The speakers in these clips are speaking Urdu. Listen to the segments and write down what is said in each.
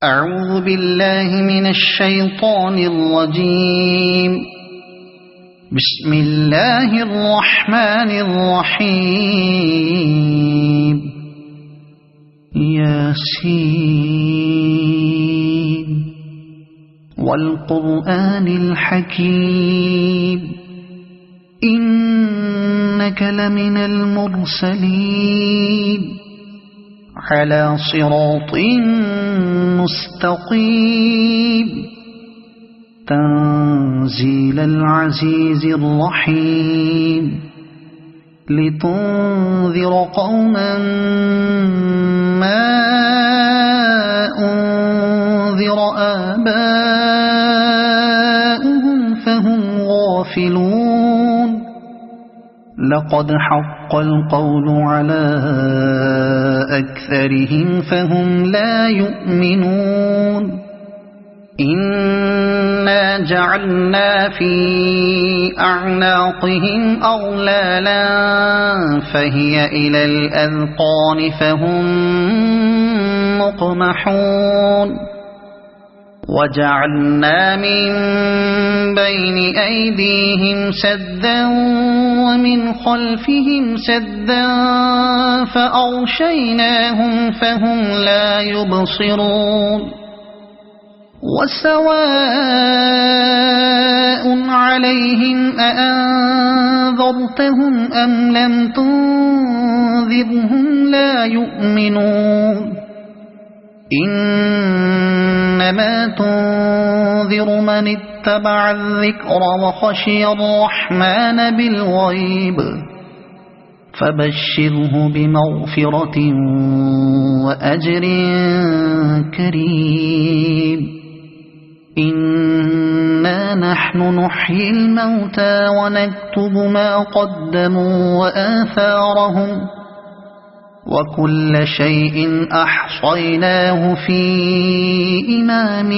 أعوذ بالله من الشيطان الرجيم. بسم الله الرحمن الرحيم. ياسين والقرآن الحكيم إنك لمن المرسلين على صراط مستقيم تنزيل العزيز الرحيم لتنذر قوما ما أنذر آباؤهم فهم غافلون لقد حق القول على أكثرهم فهم لا يؤمنون إنا جعلنا في أعناقهم أغلالا فهي إلى الأذقان فهم مقمحون وجعلنا من بين أيديهم سدا ومن خلفهم سدا فأغشيناهم فهم لا يبصرون وسواء عليهم أأنذرتهم أم لم تنذرهم لا يؤمنون إنما تنذر من اتبع الذكر وخشي الرحمن بالغيب فبشره بمغفرة وأجر كريم إنا نحن نحيي الموتى ونكتب ما قدموا وآثارهم وكل شيء أحصيناه في إمام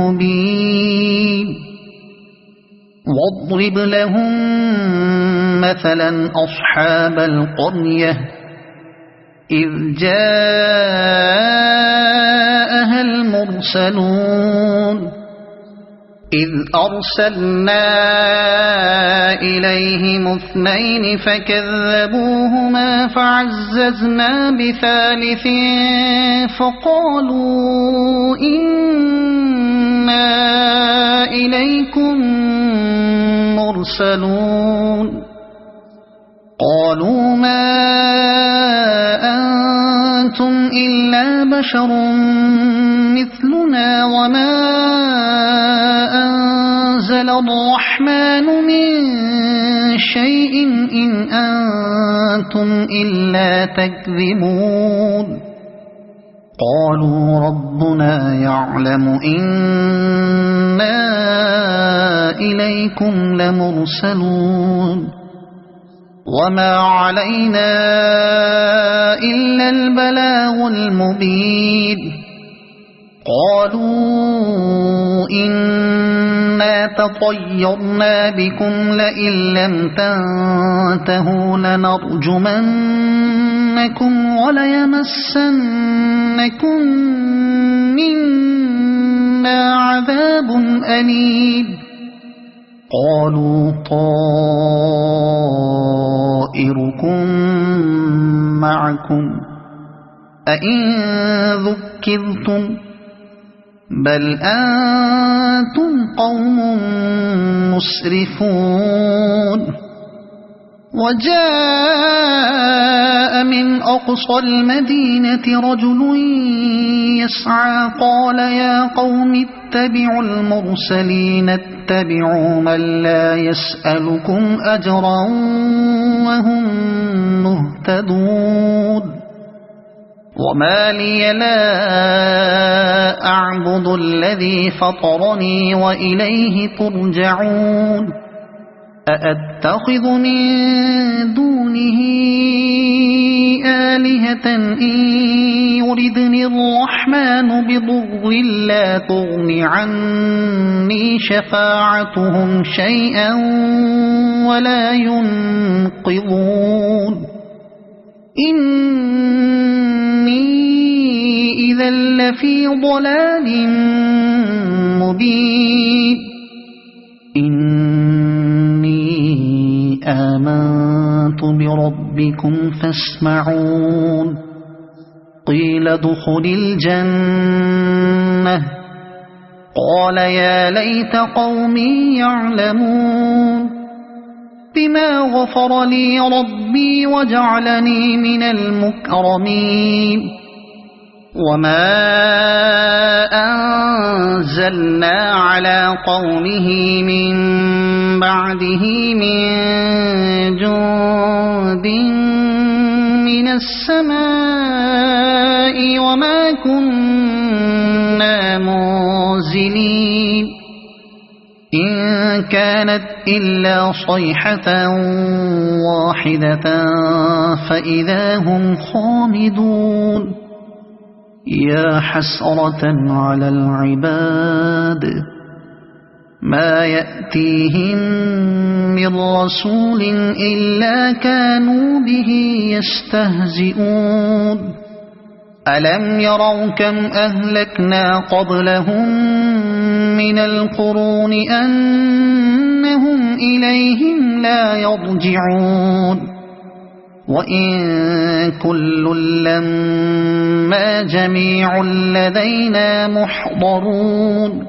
مبين واضرب لهم مثلا أصحاب القرية إذ جاءها المرسلون إذ أرسلنا إليهم اثنين فكذبوهما فعززنا بثالث فقالوا إنا إليكم مرسلون قالوا ما أنتم إلا بشر مثلنا وما أنزل الرحمن من شيء إن أنتم إلا تكذبون قالوا ربنا يعلم إنا إليكم لمرسلون وما علينا إلا البلاغ المبين قالوا إنا تطيرنا بكم لئن لم تنتهوا لنرجمنكم وليمسنكم منا عذاب أليم قالوا طائركم معكم أئن ذكرتم بل أنتم قوم مسرفون وجاء من أقصى المدينة رجل يسعى قال يا قوم اتبعوا المرسلين اتبعوا من لا يسألكم أجرا وهم مهتدون وما لي لا أعبد الذي فطرني وإليه ترجعون أأتخذ من دونه آلهة إن يردني الرحمن بضر لا تغن عني شفاعتهم شيئا ولا ينقذون إني إذا لفي ضلال مبين إني آمنت بربكم فاسمعون قيل ادخل الجنة قال يا ليت قومي يعلمون بما غفر لي ربي وجعلني من المكرمين وما أنزلنا على قومه من بعده من جند من السماء وما كنا منزلين إن كانت إلا صيحة واحدة فإذا هم خامدون يا حسرة على العباد ما يأتيهم من رسول إلا كانوا به يستهزئون ألم يروا كم أهلكنا قبلهم من القرون أنهم إليهم لا يرجعون وإن كل لما جميع لدينا محضرون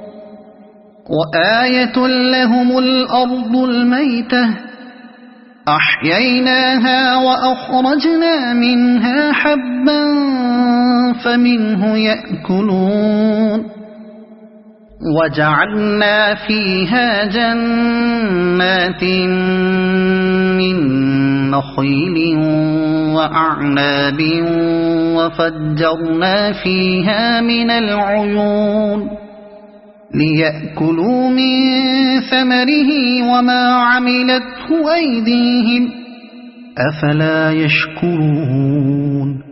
وآية لهم الأرض الميتة أحييناها وأخرجنا منها حبا فمنه يأكلون وجعلنا فيها جنات من نخيل وأعناب وفجرنا فيها من العيون ليأكلوا من ثمره وما عملته أيديهم أفلا يشكرون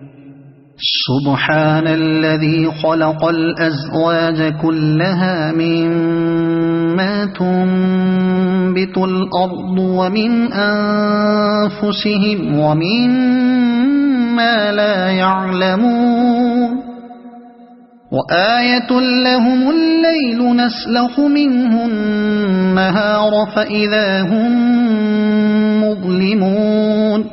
سبحان الذي خلق الأزواج كلها مما تنبت الأرض ومن أنفسهم ومما لا يعلمون وآية لهم الليل نسلخ منه النهار فإذا هم مظلمون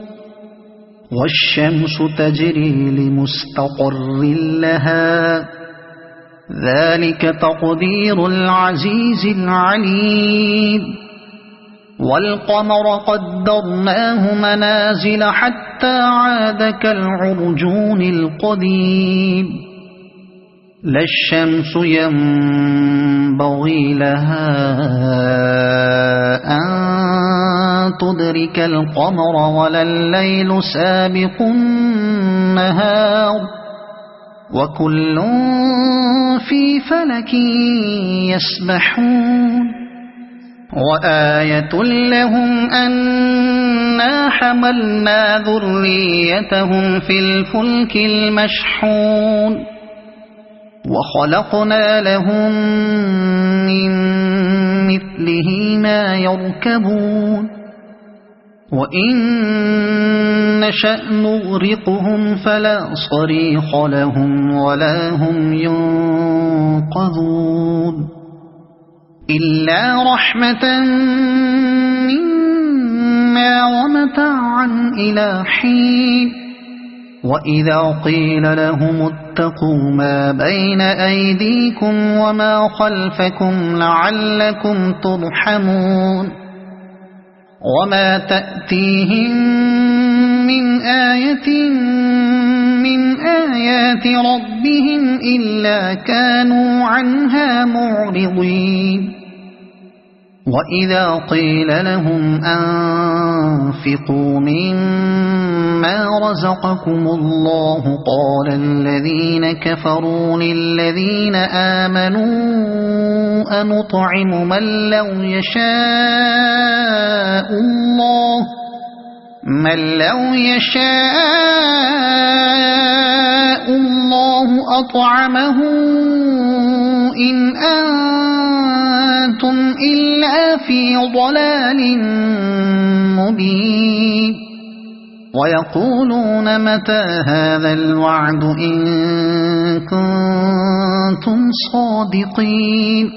والشمس تجري لمستقر لها ذلك تقدير العزيز العليم والقمر قدرناه منازل حتى عاد كالعرجون القديم لا الشمس ينبغي لها أن تدرك القمر ولا الليل سابق النهار وكل في فلك يسبحون وآية لهم أنا حملنا ذريتهم في الفلك المشحون وخلقنا لهم من مثله ما يركبون وإن نشأ نغرقهم فلا صريخ لهم ولا هم ينقذون إلا رحمة منا ومتاعا إلى حين وإذا قيل لهم اتقوا ما بين أيديكم وما خلفكم لعلكم ترحمون وما تأتيهم من آية من آيات ربهم إلا كانوا عنها معرضين وإذا قيل لهم أنفقوا مما رزقكم الله قال الذين كفروا للذين آمنوا أنطعم من لو يشاء الله أطعمه إن أنتم إلا في ضلال مبين ويقولون متى هذا الوعد إن كنتم كنتم صادقين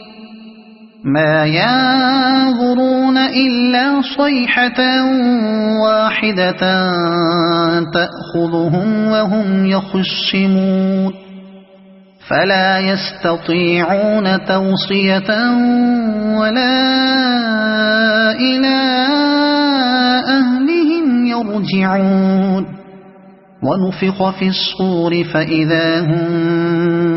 ما ينظرون إلا صيحة واحدة تأخذهم وهم يخصمون فلا يستطيعون توصية ولا إلى أهلهم يرجعون ونفخ في الصور فإذا هم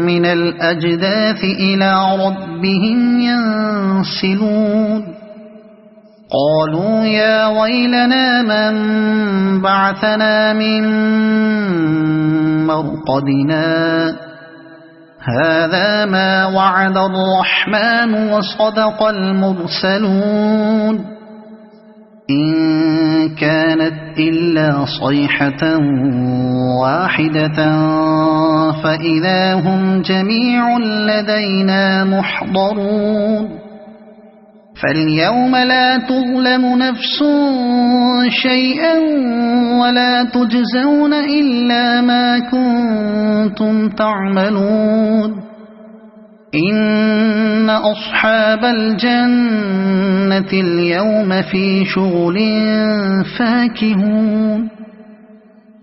من الأجداث إلى ربهم ينسلون قالوا يا ويلنا من بعثنا من مرقدنا هذا ما وعد الرحمن وصدق المرسلون إن كانت إلا صيحة واحدة فإذا هم جميع لدينا محضرون فاليوم لا تظلم نفس شيئا ولا تجزون إلا ما كنتم تعملون إن أصحاب الجنة اليوم في شغل فاكهون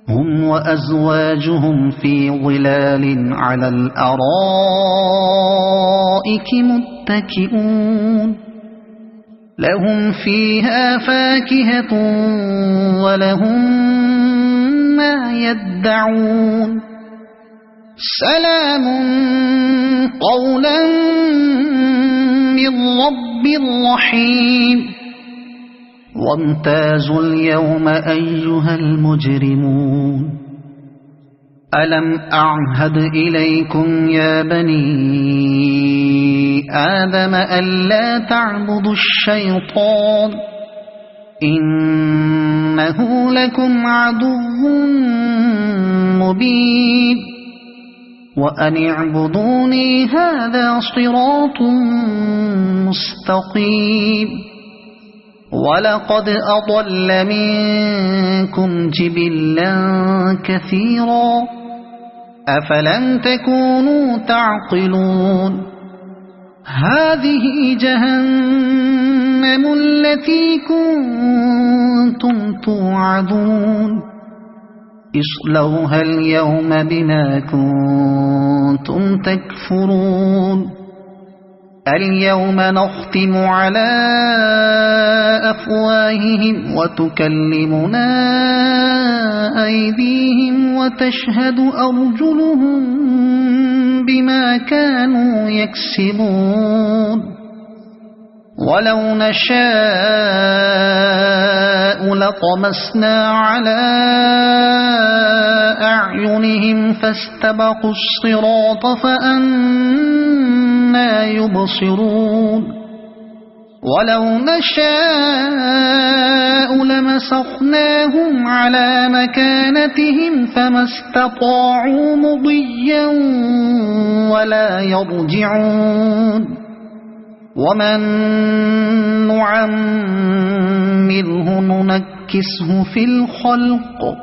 هم وأزواجهم في ظلال على الأرائك متكئون لهم فيها فاكهة ولهم ما يدعون سلام قولا من رب رحيم وامتازوا اليوم أيها المجرمون ألم أعهد إليكم يا بني آدم ألا تعبدوا الشيطان إنه لكم عدو مبين وأن اعبدوني هذا صراط مستقيم ولقد أضل منكم جبلا كثيرا أفلم تكونوا تعقلون هذه جهنم التي كنتم توعدون اصلوها اليوم بما كنتم تكفرون اليوم نختم على أفواههم وتكلمنا أيديهم وتشهد أرجلهم بما كانوا يكسبون ولو نشاء لطمسنا على أعينهم فاستبقوا الصراط فأنى يبصرون ولو نشاء لمسخناهم على مكانتهم فما استطاعوا مضيا ولا يرجعون ومن نعمره ننكسه في الخلق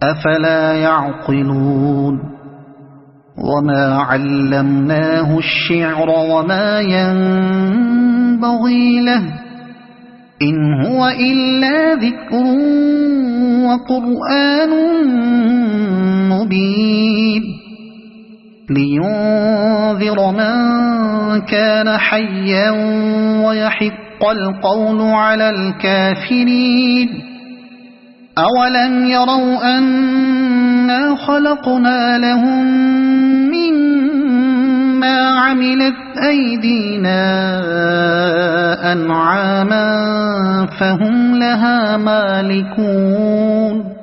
أفلا يعقلون وما علمناه الشعر وما ينبغي له إن هو إلا ذكر وقرآن مبين لينذر من كان حيا ويحق القول على الكافرين أولم يروا أنا خلقنا لهم مما عملت أيدينا أنعاما فهم لها مالكون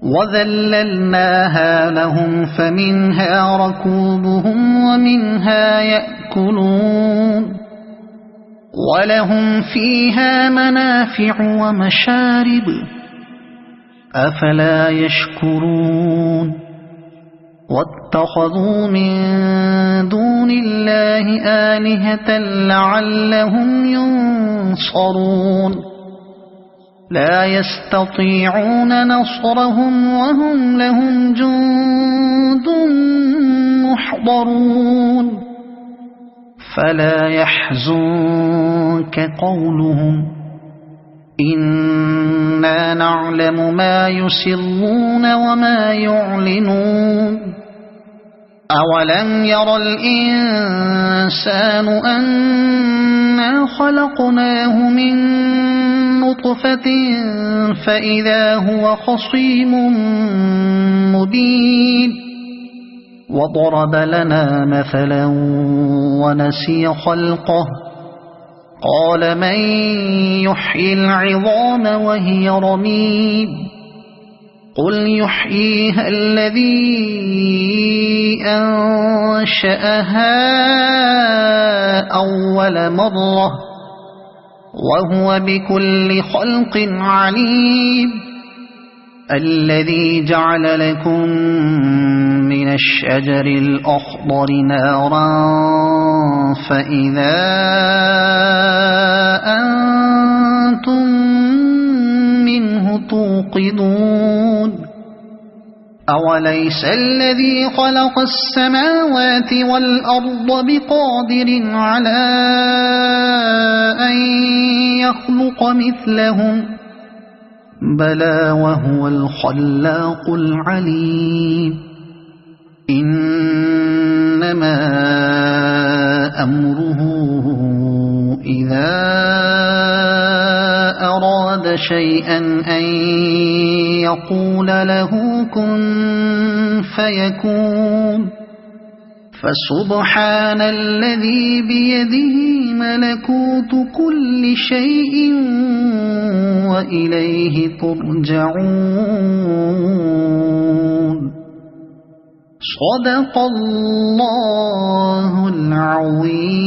وذللناها لهم فمنها ركوبهم ومنها يأكلون ولهم فيها منافع ومشارب أفلا يشكرون واتخذوا من دون الله آلهة لعلهم ينصرون لا يستطيعون نصرهم وهم لهم جند يحضرون فلا يحزنك قولهم إنا نعلم ما يسرون وما يعلنون أولم ير الإنسان أنا خلقناه من نطفة فإذا هو خصيم مبين وضرب لنا مثلا ونسي خلقه قال من يحيي العظام وهي رميم قل يحييها الذي أنشأها أول مرة وهو بكل خلق عليم الذي جعل لكم من الشجر الأخضر نارا فإذا أنتم منه توقدون أوليس الذي خلق السماوات والأرض بقادر على أن يخلق مثلهم بلى وهو الخلاق العليم إنما أمره إذا أراد شيئا أن يقول له كن فيكون فسبحان الذي بيده ملكوت كل شيء وإليه ترجعون صدق الله العظيم.